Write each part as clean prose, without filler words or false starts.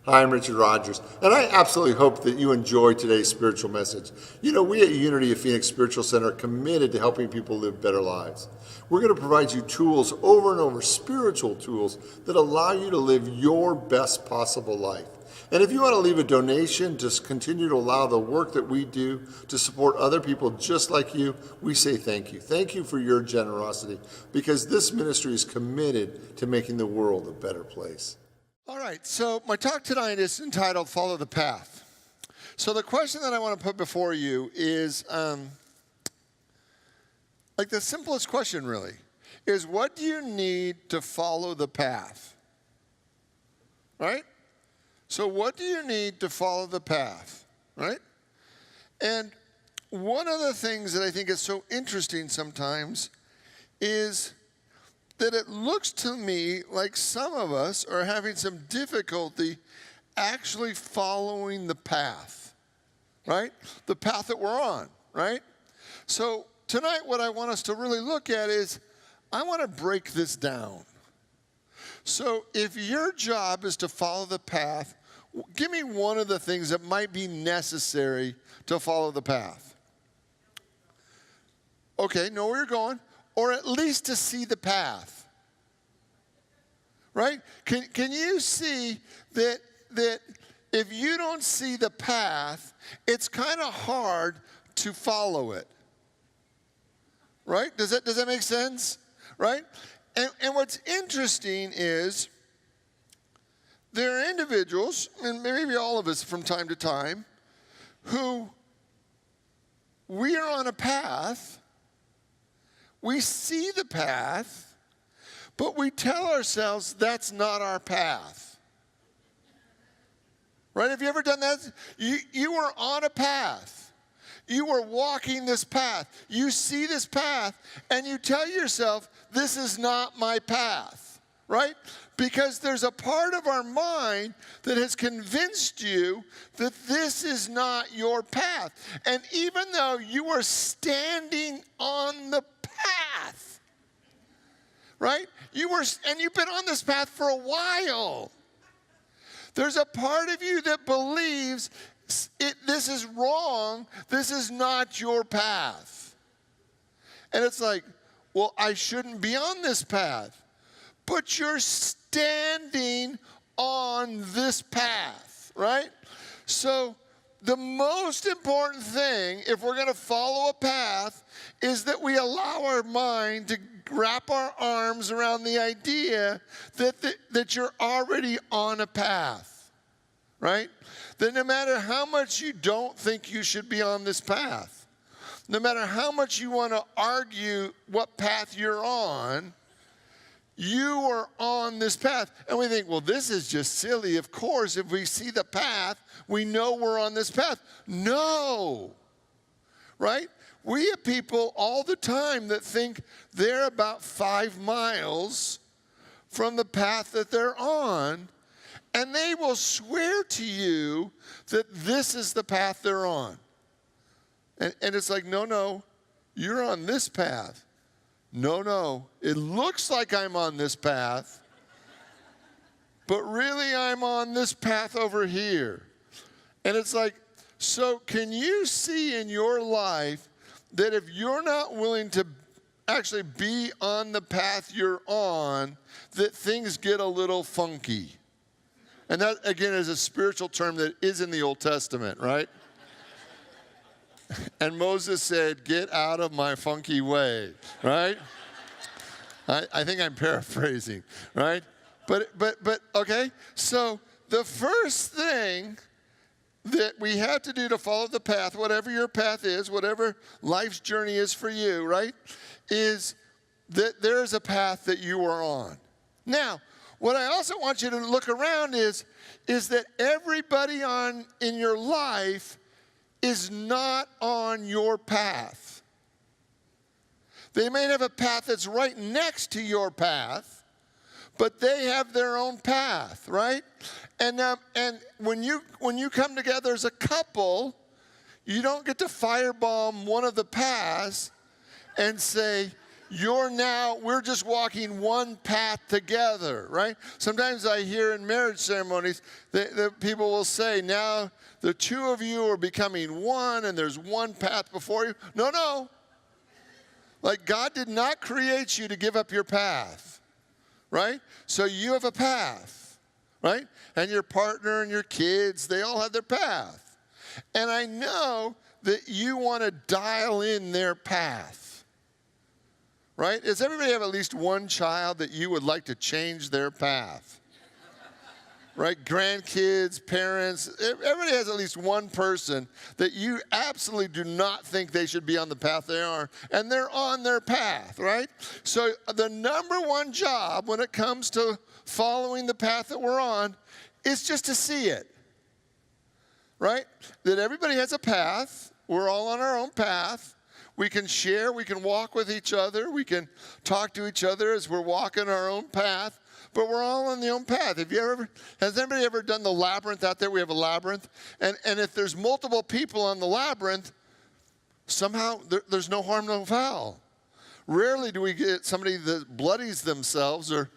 Hi, I'm Richard Rogers, and I absolutely hope that you enjoy today's spiritual message. You know, we at Unity of Phoenix Spiritual Center are committed to helping people live better lives. We're going to provide you tools over and over, spiritual tools that allow you to live your best possible life. And if you want to leave a donation to continue to allow the work that we do to support other people just like you, we say thank you. Thank you for your generosity, because this ministry is committed to making the world a better place. All right, so my talk tonight is entitled Follow the Path. So the question that I want to put before you is, like the simplest question really, is what do you need to follow the path? Right? So what do you need to follow the path? Right? And one of the things that I think is so interesting sometimes is that it looks to me like some of us are having some difficulty actually following the path, right? The path that we're on, right? So tonight what I want us to really look at is, I want to break this down. So if your job is to follow the path, give me one of the things that might be necessary to follow the path. Okay, know where you're going. Or at least to see the path, right? Can you see that if you don't see the path, it's kind of hard to follow it, right? Does that make sense, right? And what's interesting is there are individuals, and maybe all of us from time to time, who we are on a path. We see the path, but we tell ourselves that's not our path. Right? Have you ever done that? You are on a path. You are walking this path. You see this path, and you tell yourself, this is not my path. Right? Because there's a part of our mind that has convinced you that this is not your path. And even though you are standing on the path, right? And you've been on this path for a while. There's a part of you that believes this is wrong. This is not your path. And it's like, well, I shouldn't be on this path. But you're standing on this path, right? So the most important thing, if we're going to follow a path, is that we allow our mind to wrap our arms around the idea that you're already on a path, right? That no matter how much you don't think you should be on this path, no matter how much you want to argue what path you're on, you are on this path. And we think, well, this is just silly. Of course, if we see the path, we know we're on this path. No. Right? We have people all the time that think they're about 5 miles from the path that they're on, and they will swear to you that this is the path they're on. And it's like, no, you're on this path. No, it looks like I'm on this path, but really I'm on this path over here. And it's like, so can you see in your life that if you're not willing to actually be on the path you're on, that things get a little funky? And that, again, is a spiritual term that is in the Old Testament, right? And Moses said, get out of my funky way, right? I think I'm paraphrasing, right? But okay, so the first thing that we have to do to follow the path, whatever your path is, whatever life's journey is for you, right, is that there is a path that you are on. Now, what I also want you to look around is that everybody in your life is not on your path. They may have a path that's right next to your path, but they have their own path, right? And when you come together as a couple, you don't get to firebomb one of the paths and say, we're just walking one path together, right? Sometimes I hear in marriage ceremonies that people will say, now the two of you are becoming one and there's one path before you. No. Like, God did not create you to give up your path, right? So you have a path, right? And your partner and your kids, they all have their path. And I know that you want to dial in their path, right? Does everybody have at least one child that you would like to change their path? Right? Grandkids, parents, everybody has at least one person that you absolutely do not think they should be on the path they are, and they're on their path, right? So the number one job when it comes to following the path that we're on is just to see it, right? That everybody has a path. We're all on our own path. We can share, we can walk with each other, we can talk to each other as we're walking our own path. But we're all on the own path. Has anybody ever done the labyrinth out there? We have a labyrinth. And if there's multiple people on the labyrinth, somehow there's no harm, no foul. Rarely do we get somebody that bloodies themselves or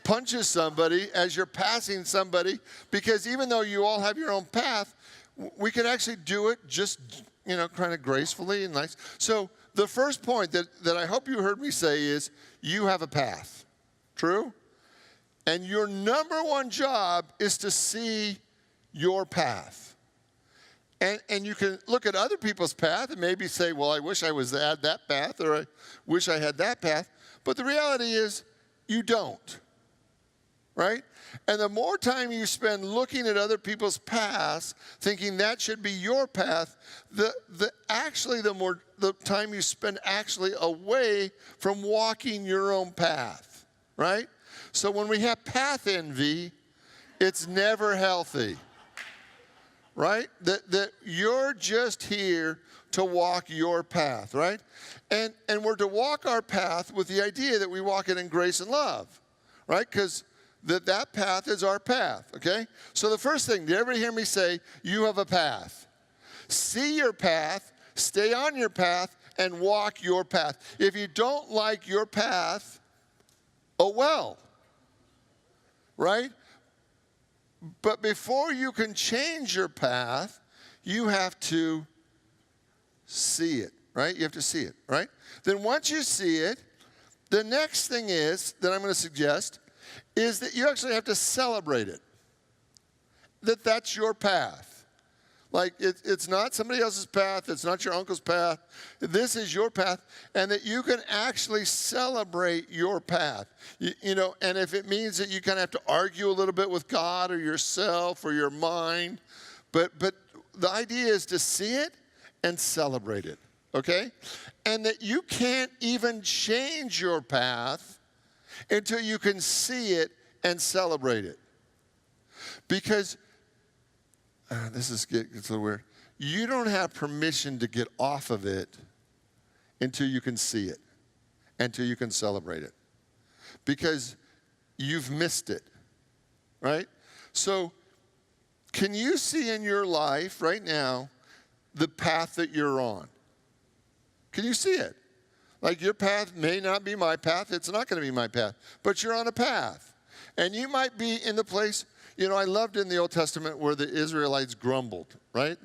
punches somebody as you're passing somebody, because even though you all have your own path, we could actually do it just, kind of gracefully and nice. So the first point that I hope you heard me say is you have a path. True? And your number one job is to see your path. And you can look at other people's path and maybe say, well, I wish I was at that path, or I wish I had that path. But the reality is you don't, right? And the more time you spend looking at other people's paths, thinking that should be your path, the more time you spend actually away from walking your own path, right? So when we have path envy, it's never healthy, right? That you're just here to walk your path, right? And we're to walk our path with the idea that we walk it in grace and love, right? Because that path is our path, okay? So the first thing, did everybody hear me say, you have a path? See your path, stay on your path, and walk your path. If you don't like your path, oh well. Right? But before you can change your path, you have to see it, right? You have to see it, right? Then once you see it, the next thing is, that I'm going to suggest, is that you actually have to celebrate it. That's your path. Like, it's not somebody else's path. It's not your uncle's path. This is your path. And that you can actually celebrate your path. And if it means that you kind of have to argue a little bit with God or yourself or your mind. But the idea is to see it and celebrate it. Okay? And that you can't even change your path until you can see it and celebrate it. Because this gets a little weird. You don't have permission to get off of it until you can see it, until you can celebrate it. Because you've missed it, right? So can you see in your life right now the path that you're on? Can you see it? Like, your path may not be my path. It's not going to be my path. But you're on a path. And you might be in the place. I loved in the Old Testament where the Israelites grumbled, right?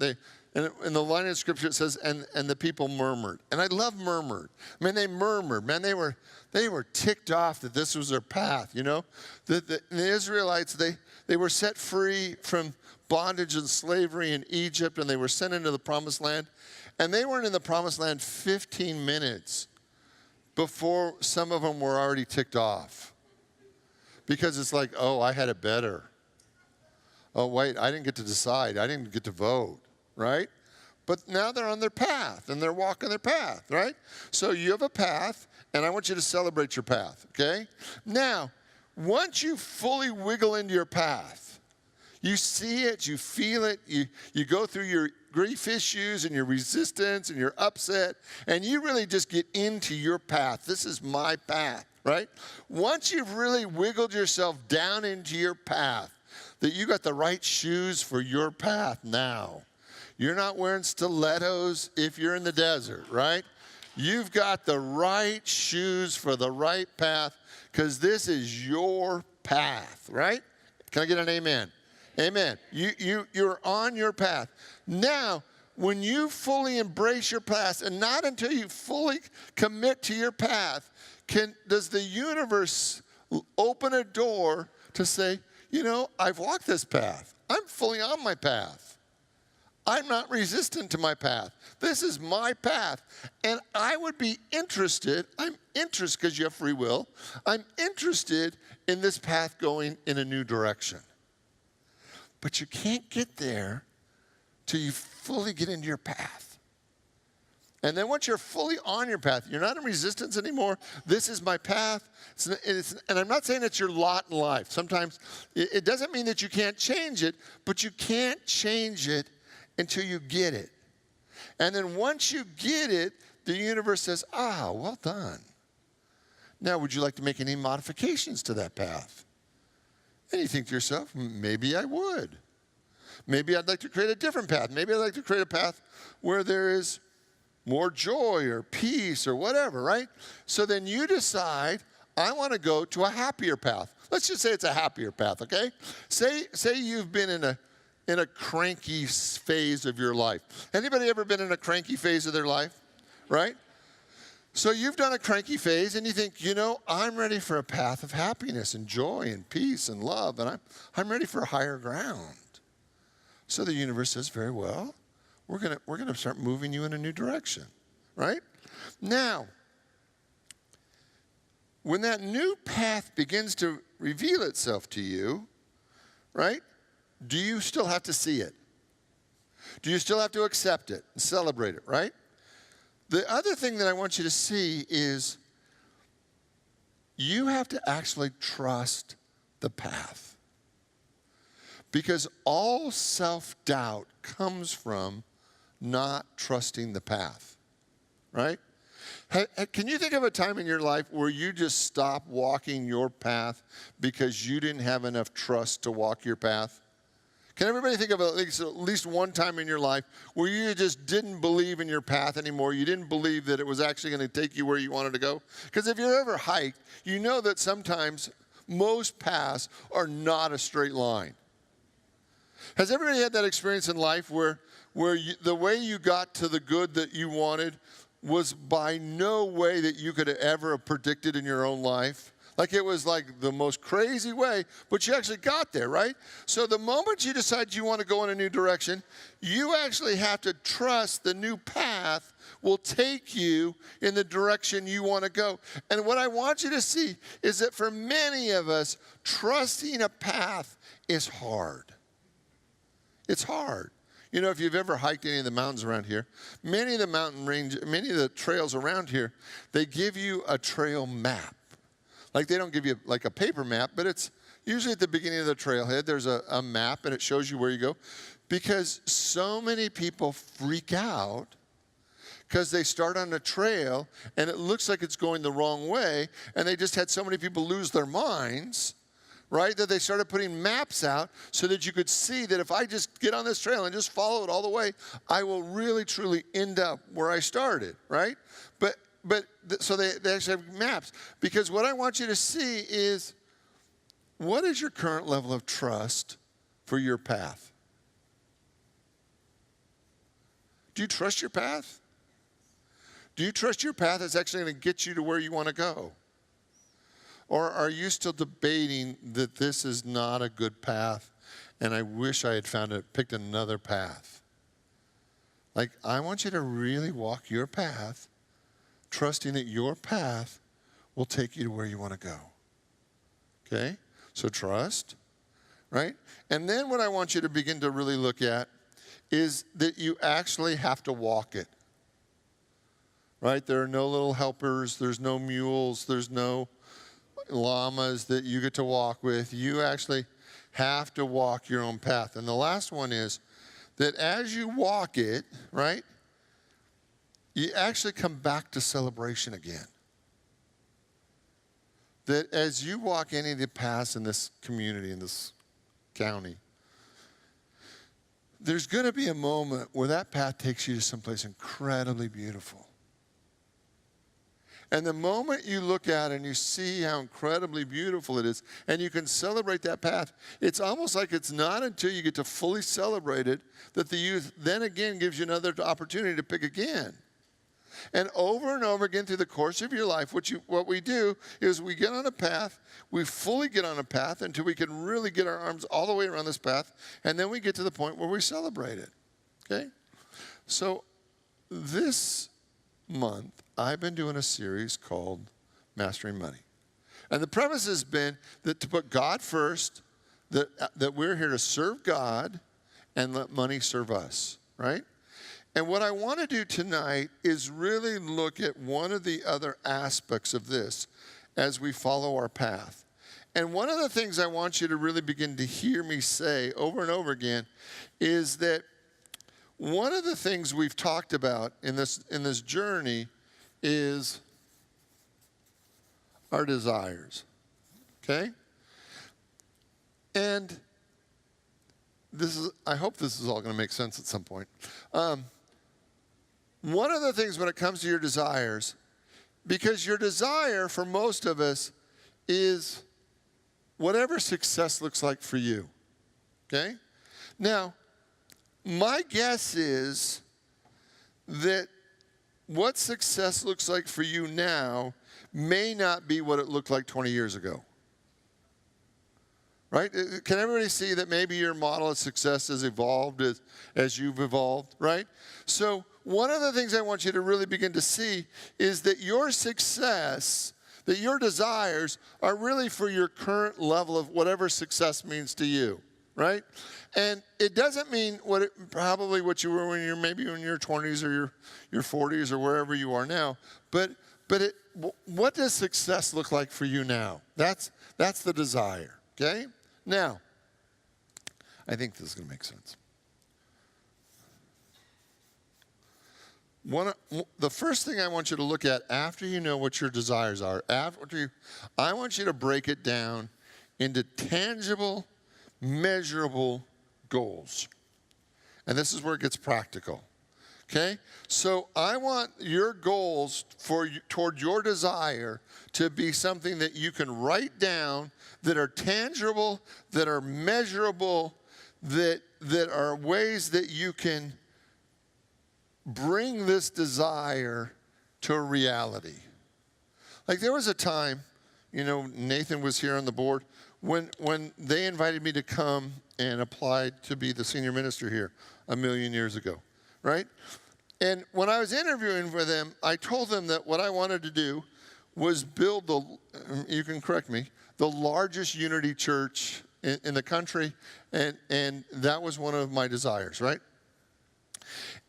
And in the line of Scripture it says, and the people murmured. And I love murmured. I mean, they murmured. Man, they were ticked off that this was their path, The Israelites, they were set free from bondage and slavery in Egypt, and they were sent into the Promised Land. And they weren't in the Promised Land 15 minutes before some of them were already ticked off. Because it's like, oh, I had it better. Oh, wait, I didn't get to decide. I didn't get to vote, right? But now they're on their path, and they're walking their path, right? So you have a path, and I want you to celebrate your path, okay? Now, once you fully wiggle into your path, you see it, you feel it, you go through your grief issues and your resistance and your upset, and you really just get into your path. This is my path, right? Once you've really wiggled yourself down into your path, that you got the right shoes for your path now. You're not wearing stilettos if you're in the desert, right? You've got the right shoes for the right path because this is your path, right? Can I get an amen? Amen. You're on your path. Now, when you fully embrace your path, and not until you fully commit to your path, does the universe open a door to say, you know, I've walked this path. I'm fully on my path. I'm not resistant to my path. This is my path. And I would be interested, I'm interested because you have free will, I'm interested in this path going in a new direction. But you can't get there till you fully get into your path. And then once you're fully on your path, you're not in resistance anymore. This is my path. And I'm not saying it's your lot in life. Sometimes it doesn't mean that you can't change it, but you can't change it until you get it. And then once you get it, the universe says, well done. Now, would you like to make any modifications to that path? And you think to yourself, maybe I would. Maybe I'd like to create a different path. Maybe I'd like to create a path where there is more joy or peace or whatever, right? So then you decide, I want to go to a happier path. Let's just say it's a happier path, okay? Say you've been in a cranky phase of your life. Anybody ever been in a cranky phase of their life, right? So you've done a cranky phase and you think, you know, I'm ready for a path of happiness and joy and peace and love, and I'm ready for a higher ground. So the universe says, very well, we're gonna start moving you in a new direction, right? Now, when that new path begins to reveal itself to you, right, do you still have to see it? Do you still have to accept it and celebrate it, right? The other thing that I want you to see is you have to actually trust the path. Because all self-doubt comes from not trusting the path, right? Can you think of a time in your life where you just stopped walking your path because you didn't have enough trust to walk your path? Can everybody think of at least one time in your life where you just didn't believe in your path anymore? You didn't believe that it was actually going to take you where you wanted to go? Because if you've ever hiked, you know that sometimes most paths are not a straight line. Has everybody had that experience in life where the way you got to the good that you wanted was by no way that you could have ever predicted in your own life? Like it was like the most crazy way, but you actually got there, right? So the moment you decide you want to go in a new direction, you actually have to trust the new path will take you in the direction you want to go. And what I want you to see is that for many of us, trusting a path is hard. It's hard. You know, if you've ever hiked any of the mountains around here, many of the trails around here, they give you a trail map. Like they don't give you like a paper map, but it's usually at the beginning of the trailhead, there's a map and it shows you where you go. Because so many people freak out because they start on a trail and it looks like it's going the wrong way, and they just had so many people lose their minds, right, that they started putting maps out so that you could see that if I just get on this trail and just follow it all the way, I will really, truly end up where I started, right? So they actually have maps. Because what I want you to see is, what is your current level of trust for your path? Do you trust your path? Do you trust your path is actually going to get you to where you want to go? Or are you still debating that this is not a good path and I wish I had picked another path? Like, I want you to really walk your path, trusting that your path will take you to where you want to go. Okay? So trust, right? And then what I want you to begin to really look at is that you actually have to walk it. Right? There are no little helpers, there's no mules, there's no llamas that you get to walk with. You actually have to walk your own path. And the last one is that as you walk it, right, you actually come back to celebration again. That as you walk any of the paths in this community, in this county, there's going to be a moment where that path takes you to someplace incredibly beautiful. And the moment you look at it and you see how incredibly beautiful it is, and you can celebrate that path, it's almost like it's not until you get to fully celebrate it that the youth then again gives you another opportunity to pick again. And over again through the course of your life, what we do is we get on a path, we fully get on a path until we can really get our arms all the way around this path, and then we get to the point where we celebrate it. Okay? So this month, I've been doing a series called Mastering Money. And the premise has been that to put God first, that we're here to serve God and let money serve us, right? And what I want to do tonight is really look at one of the other aspects of this as we follow our path. And one of the things I want you to really begin to hear me say over and over again is that one of the things we've talked about in this journey is our desires, okay? And I hope this is all going to make sense at some point. One of the things when it comes to your desires, because your desire for most of us is whatever success looks like for you, okay? Now, my guess is that what success looks like for you now may not be what it looked like 20 years ago. Right? Can everybody see that maybe your model of success has evolved as you've evolved, right? So one of the things I want you to really begin to see is that your success, that your desires are really for your current level of whatever success means to you, right? And it doesn't mean probably what you were when you're maybe in your 20s or your 40s or wherever you are now. But what does success look like for you now? That's the desire, okay? Now, I think this is going to make sense. The first thing I want you to look at after you know what your desires are, I want you to break it down into tangible, measurable goals. And this is where it gets practical. Okay? So I want your goals toward your desire to be something that you can write down, that are tangible, that are measurable, that are ways that you can bring this desire to a reality. Like there was a time, Nathan was here on the board, when they invited me to come and apply to be the senior minister here a million years ago, right? And when I was interviewing for them, I told them that what I wanted to do was build you can correct me, the largest Unity church in the country, and that was one of my desires, right?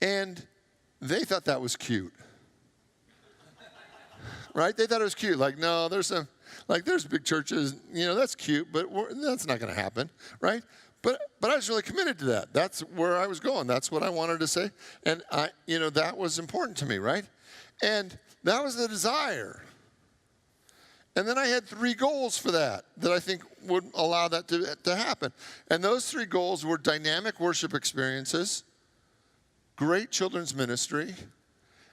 And they thought that was cute, right? They thought it was cute. Like, no, there's big churches, that's cute, but that's not going to happen, right? But I was really committed to that. That's where I was going. That's what I wanted to say. And that was important to me, right? And that was the desire. And then I had 3 goals for that I think would allow that to happen. And those 3 goals were dynamic worship experiences, great children's ministry,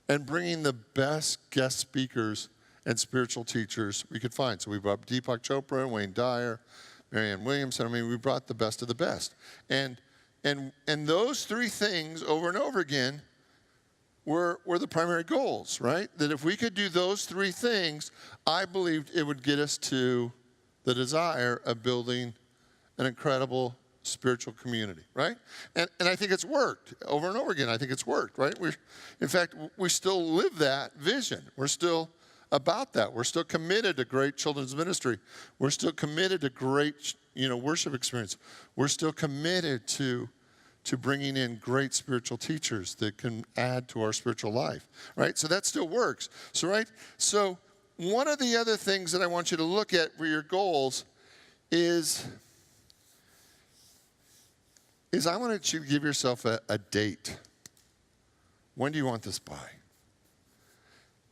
and bringing the best guest speakers and spiritual teachers we could find. So we brought Deepak Chopra, Wayne Dyer, Marianne Williamson. We brought the best of the best. And those 3 things over and over again were the primary goals, right? That if we could do those 3 things, I believed it would get us to the desire of building an incredible spiritual community, right? And I think it's worked over and over again. I think it's worked, right? In fact, we still live that vision. We're still about that. We're still committed to great children's ministry. We're still committed to great, worship experience. We're still committed to bringing in great spiritual teachers that can add to our spiritual life, right? So that still works. So, right? So one of the other things that I want you to look at for your goals is I want you to give yourself a date. When do you want this by?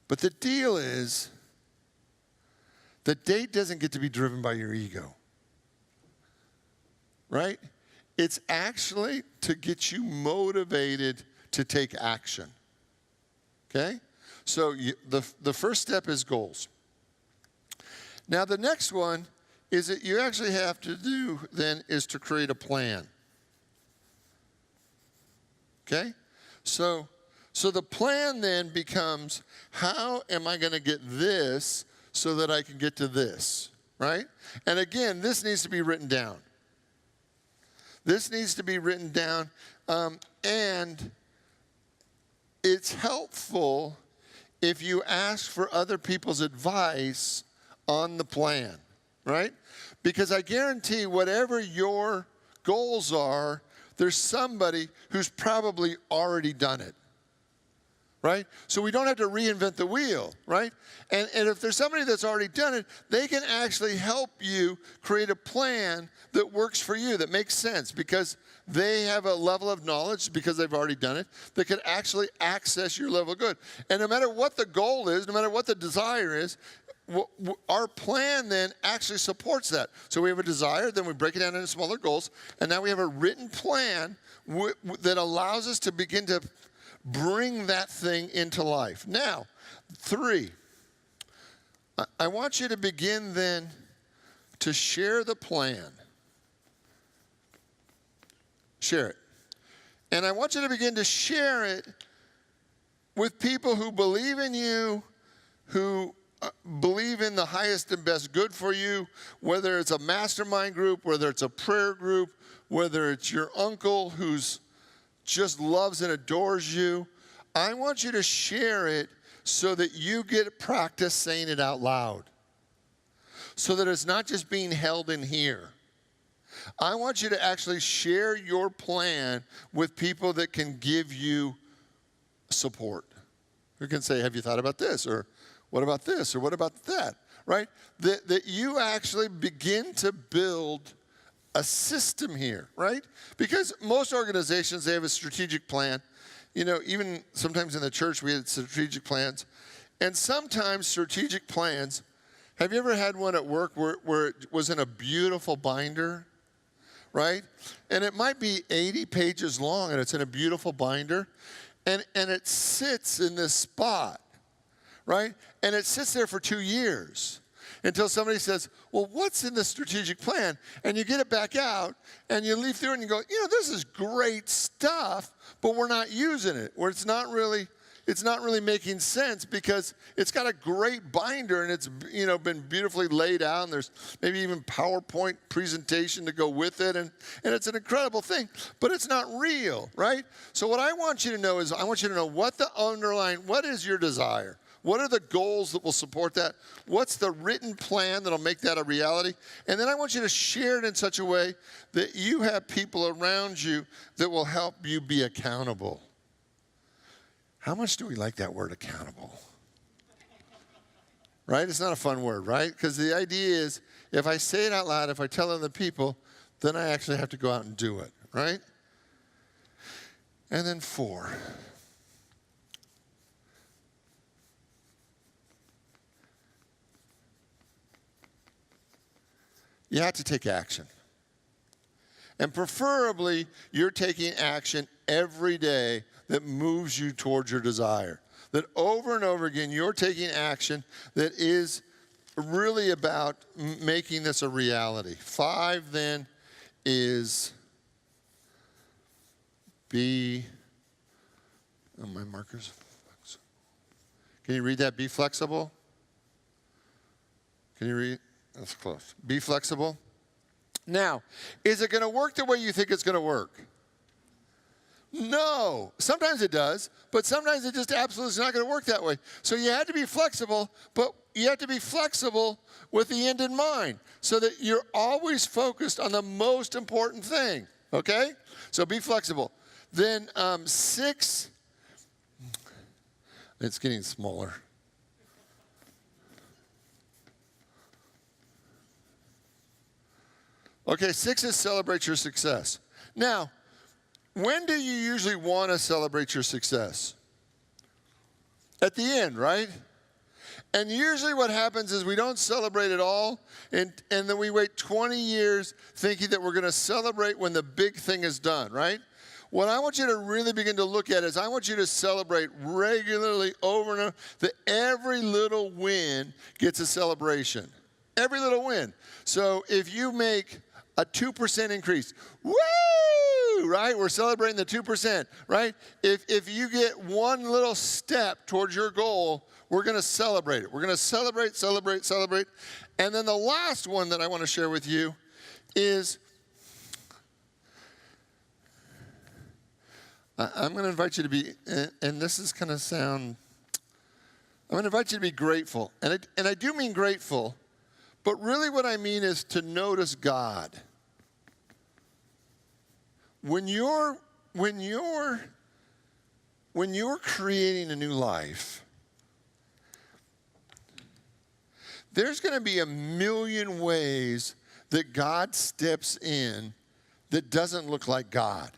But the deal is, the date doesn't get to be driven by your ego, right? It's actually to get you motivated to take action, okay? So the first step is goals. Now the next one is that you actually have to do then is to create a plan. Okay? So the plan then becomes, how am I going to get this so that I can get to this, right? And again, this needs to be written down. This needs to be written down, and it's helpful if you ask for other people's advice on the plan, right? Because I guarantee whatever your goals are, there's somebody who's probably already done it, right? So we don't have to reinvent the wheel, right? And if there's somebody that's already done it, they can actually help you create a plan that works for you, that makes sense, because they have a level of knowledge, because they've already done it, that can actually access your level of good. And no matter what the goal is, no matter what the desire is, our plan then actually supports that. So we have a desire, then we break it down into smaller goals, and now we have a written plan that allows us to begin to bring that thing into life. Now, 3, I want you to begin then to share the plan. Share it. And I want you to begin to share it with people who believe in you, who believe in the highest and best good for you, whether it's a mastermind group, whether it's a prayer group, whether it's your uncle who's just loves and adores you. I want you to share it so that you get practice saying it out loud, so that it's not just being held in here. I want you to actually share your plan with people that can give you support. Who can say, have you thought about this? Or what about this? Or what about that? Right? That you actually begin to build a system here, right? Because most organizations, they have a strategic plan. You know, even sometimes in the church, we had strategic plans. And sometimes strategic plans, have you ever had one at work where it was in a beautiful binder? Right? And it might be 80 pages long, and it's in a beautiful binder, and it sits in this spot, right? And it sits there for 2 years until somebody says, well, what's in the strategic plan? And you get it back out, and you leaf through it, and you go, you know, this is great stuff, but we're not using it, or it's not really making sense, because it's got a great binder and it's, you know, been beautifully laid out, and there's maybe even PowerPoint presentation to go with it, and it's an incredible thing, but it's not real, right? So what I want you to know is, I want you to know what is your desire? What are the goals that will support that? What's the written plan that'll make that a reality? And then I want you to share it in such a way that you have people around you that will help you be accountable. How much do we like that word, accountable? Right? It's not a fun word, right? Because the idea is, if I say it out loud, if I tell other people, then I actually have to go out and do it, right? And then 4. You have to take action. And preferably, you're taking action every day that moves you towards your desire. That over and over again, you're taking action that is really about making this a reality. 5 then is be, oh, my markers. Can you read that? Be flexible. Can you read? That's close. Be flexible. Now, is it going to work the way you think it's going to work? No. Sometimes it does, but sometimes it just absolutely is not going to work that way. So you have to be flexible, but you have to be flexible with the end in mind, so that you're always focused on the most important thing, okay? So be flexible. Then 6, it's getting smaller. Okay, 6 is celebrate your success. Now, when do you usually want to celebrate your success? At the end, right? And usually what happens is we don't celebrate at all, and then we wait 20 years thinking that we're going to celebrate when the big thing is done, right? what I want you to really begin to look at is I want you to celebrate regularly over and over that every little win gets a celebration. Every little win. So if you make a 2% increase, woo, right? We're celebrating the 2%, right? If you get one little step towards your goal, we're going to celebrate it. We're going to celebrate, celebrate, celebrate. And then the last one that I want to share with you is I'm going to invite you to be, and this is going to sound, I'm going to invite you to be grateful. And I do mean grateful, but really what I mean is to notice God. When you're creating a new life, there's going to be a million ways that God steps in that doesn't look like God.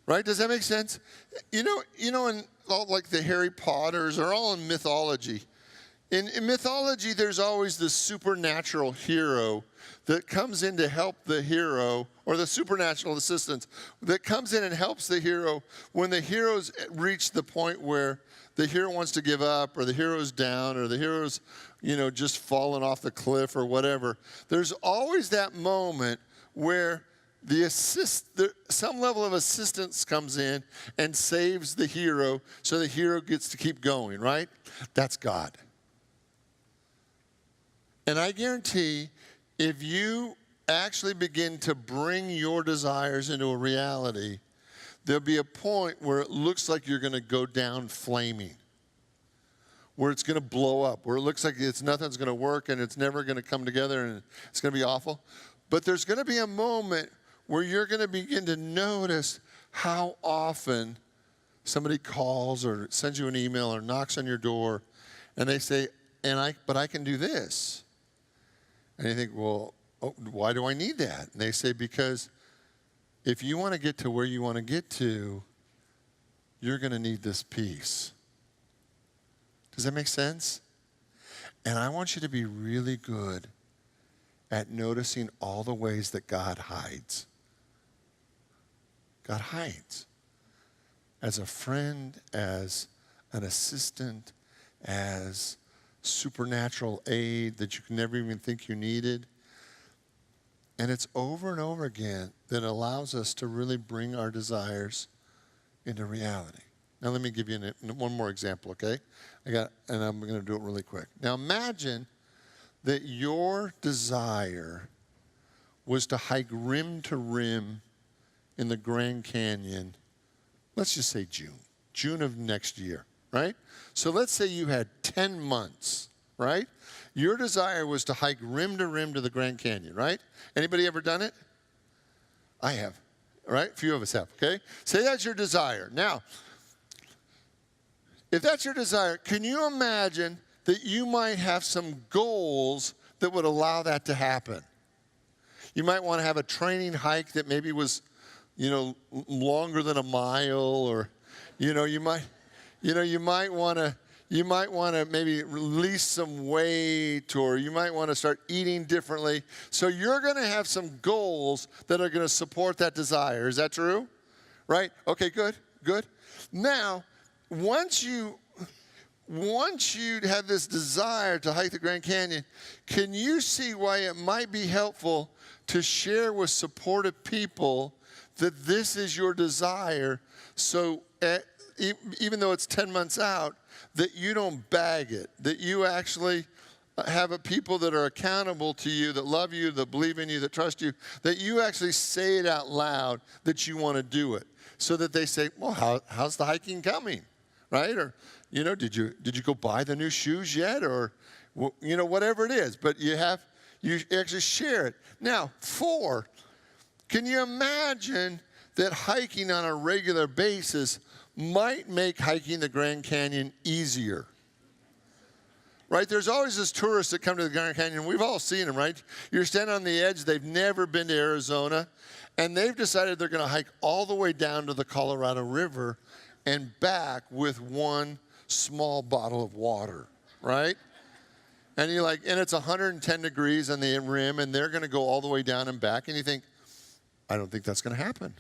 Right? Does that make sense? You know, in all like the Harry Potters are all in mythology. In mythology, there's always the supernatural hero that comes in to help the hero, or the supernatural assistance that comes in and helps the hero when the hero's reached the point where the hero wants to give up, or the hero's down, or the hero's, just fallen off the cliff or whatever. There's always that moment where some level of assistance comes in and saves the hero so the hero gets to keep going, right? That's God. And I guarantee if you actually begin to bring your desires into a reality, there'll be a point where it looks like you're going to go down flaming, where it's going to blow up, where it looks like nothing's going to work and it's never going to come together and it's going to be awful. But there's going to be a moment where you're going to begin to notice how often somebody calls or sends you an email or knocks on your door and they say, but I can do this. And you think, well, why do I need that? And they say, because if you want to get to where you want to get to, you're going to need this peace. Does that make sense? And I want you to be really good at noticing all the ways that God hides. God hides. As a friend, as an assistant, as supernatural aid that you can never even think you needed. And it's over and over again that allows us to really bring our desires into reality. Now let me give you one more example, okay? And I'm going to do it really quick. Now imagine that your desire was to hike rim to rim in the Grand Canyon, let's just say June of next year, right? So let's say you had 10 months, right? Your desire was to hike rim to the Grand Canyon, right? Anybody ever done it? I have, right? A few of us have, okay? Say that's your desire. Now, if that's your desire, can you imagine that you might have some goals that would allow that to happen? You might want to have a training hike that maybe was, longer than a mile, or, you might want to maybe release some weight, or you might want to start eating differently. So you're going to have some goals that are going to support that desire. Is that true? Right? Okay, good. Now, once you have this desire to hike the Grand Canyon, can you see why it might be helpful to share with supportive people that this is your desire, so even though it's 10 months out, that you don't bag it, that you actually have people that are accountable to you, that love you, that believe in you, that trust you, that you actually say it out loud that you want to do it, so that they say, well, how's the hiking coming, right? Or, did you go buy the new shoes yet? Or, whatever it is, but you actually share it. Now, 4, can you imagine that hiking on a regular basis might make hiking the Grand Canyon easier? Right? There's always this tourists that come to the Grand Canyon. We've all seen them, right? You're standing on the edge. They've never been to Arizona. And they've decided they're going to hike all the way down to the Colorado River and back with one small bottle of water, right? And and it's 110 degrees on the rim, and they're going to go all the way down and back. And you think, I don't think that's going to happen.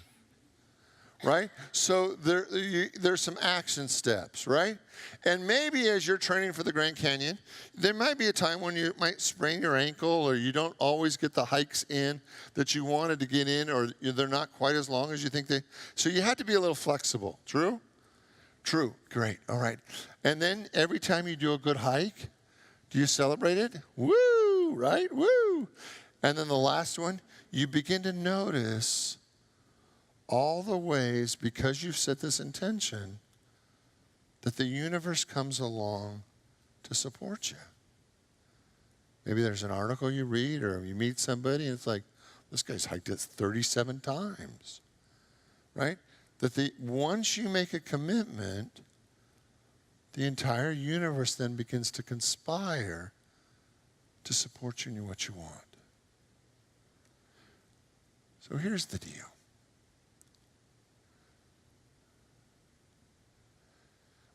right? So there's some action steps, right? And maybe as you're training for the Grand Canyon, there might be a time when you might sprain your ankle, or you don't always get the hikes in that you wanted to get in, or they're not quite as long as you think they. So you have to be a little flexible. True? True. Great. All right. And then every time you do a good hike, do you celebrate it? Woo! Right? Woo! And then the last one, you begin to notice all the ways, because you've set this intention, that the universe comes along to support you. Maybe there's an article you read, or you meet somebody and it's like, this guy's hiked it 37 times, right? That once you make a commitment, the entire universe then begins to conspire to support you in what you want. So here's the deal.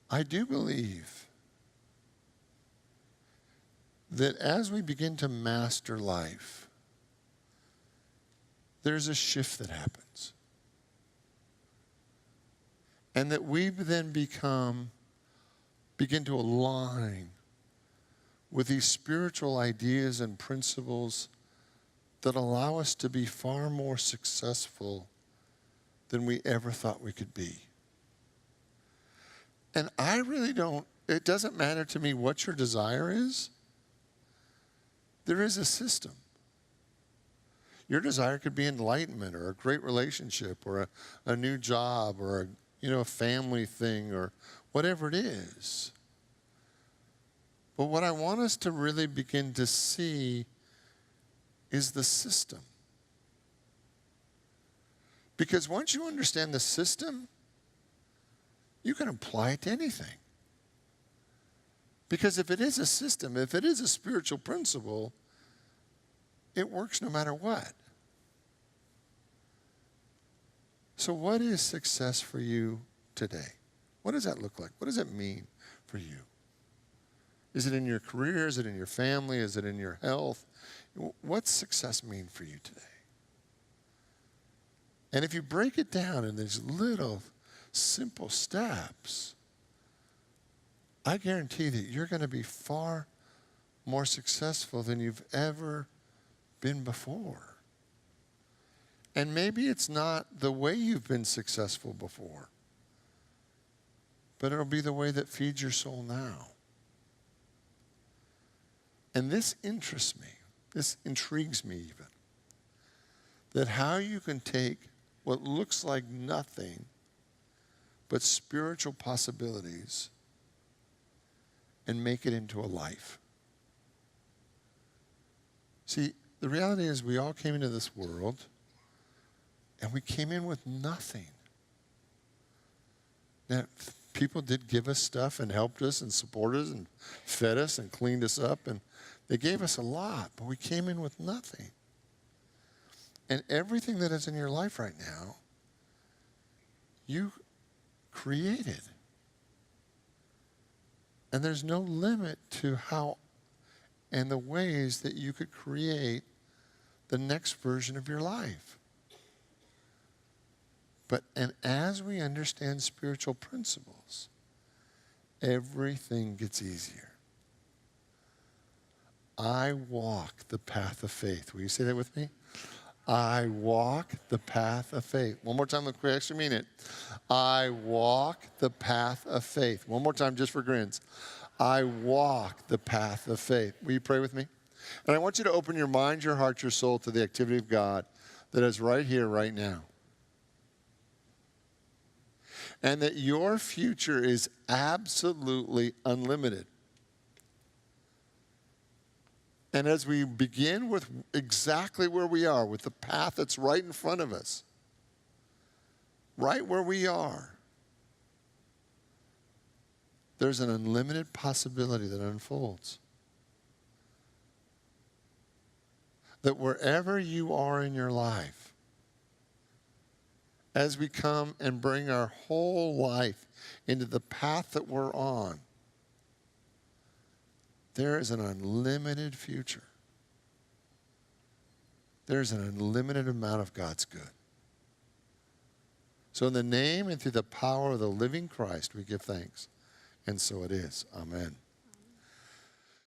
I do believe that as we begin to master life, there's a shift that happens. And that we then begin to align with these spiritual ideas and principles that allow us to be far more successful than we ever thought we could be. And I really it doesn't matter to me what your desire is. There is a system. Your desire could be enlightenment, or a great relationship, or a new job, or a family thing, or whatever it is. But what I want us to really begin to see is the system. Because once you understand the system, you can apply it to anything. Because if it is a system, if it is a spiritual principle, it works no matter what. So what is success for you today? What does that look like? What does it mean for you? Is it in your career? Is it in your family? Is it in your health? What's success mean for you today? And if you break it down in these little simple steps, I guarantee that you're going to be far more successful than you've ever been before. And maybe it's not the way you've been successful before, but it'll be the way that feeds your soul now. And this interests me. This intrigues me even. That how you can take what looks like nothing but spiritual possibilities and make it into a life. See, the reality is we all came into this world and we came in with nothing. Now, people did give us stuff and helped us and supported us and fed us and cleaned us up, and they gave us a lot, but we came in with nothing. And everything that is in your life right now, you created. And there's no limit to how and the ways that you could create the next version of your life. And as we understand spiritual principles, everything gets easier. I walk the path of faith. Will you say that with me? I walk the path of faith. One more time, look, actually mean it. I walk the path of faith. One more time, just for grins. I walk the path of faith. Will you pray with me? And I want you to open your mind, your heart, your soul to the activity of God that is right here, right now. And that your future is absolutely unlimited. And as we begin with exactly where we are, with the path that's right in front of us, right where we are, there's an unlimited possibility that unfolds. That wherever you are in your life, as we come and bring our whole life into the path that we're on, there is an unlimited future. There's an unlimited amount of God's good. So in the name and through the power of the living Christ, we give thanks. And so it is. Amen.